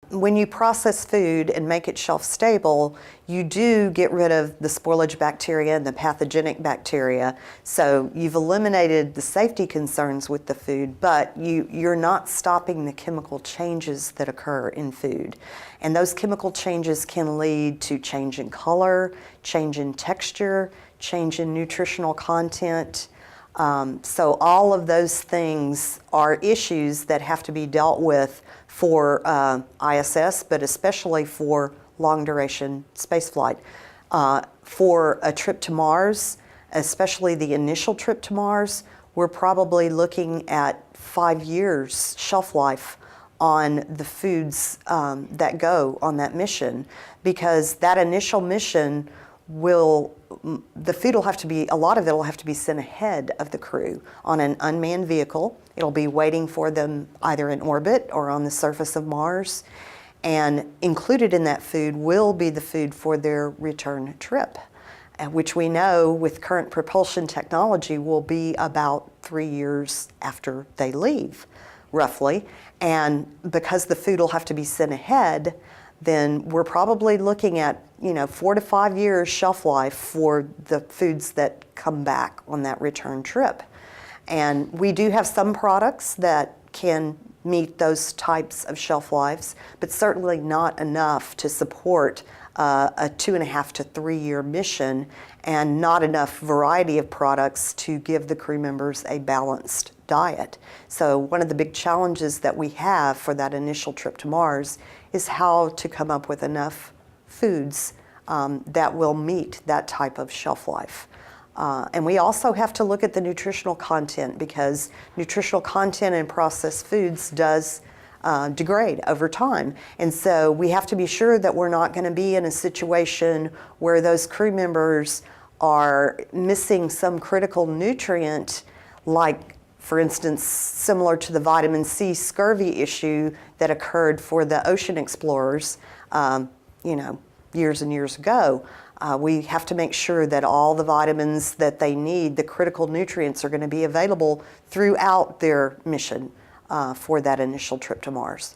when you process food and make it shelf stable, you do get rid of the spoilage bacteria and the pathogenic bacteria. So you've eliminated the safety concerns with the food, but you're not stopping the chemical changes that occur in food. And those chemical changes can lead to change in color, change in texture, change in nutritional content. So all of those things are issues that have to be dealt with for ISS, but especially for long duration spaceflight. For a trip to Mars, especially the initial trip to Mars, we're probably looking at 5 years shelf life on the foods that go on that mission, because that initial mission the food will have to be, a lot of it will have to be sent ahead of the crew on an unmanned vehicle. It'll be waiting for them either in orbit or on the surface of Mars. And included in that food will be the food for their return trip, which we know with current propulsion technology will be about 3 years after they leave, roughly. And because the food will have to be sent ahead, then we're probably looking at 4 to 5 years shelf life for the foods that come back on that return trip. And we do have some products that can meet those types of shelf lives, but certainly not enough to support a 2.5 to 3 year mission, and not enough variety of products to give the crew members a balanced diet. So one of the big challenges that we have for that initial trip to Mars is how to come up with enough foods that will meet that type of shelf life. And we also have to look at the nutritional content, because nutritional content in processed foods does degrade over time. And so we have to be sure that we're not going to be in a situation where those crew members are missing some critical nutrient, like, for instance, similar to the vitamin C scurvy issue that occurred for the ocean explorers, years and years ago. We have to make sure that all the vitamins that they need, the critical nutrients, are going to be available throughout their mission for that initial trip to Mars.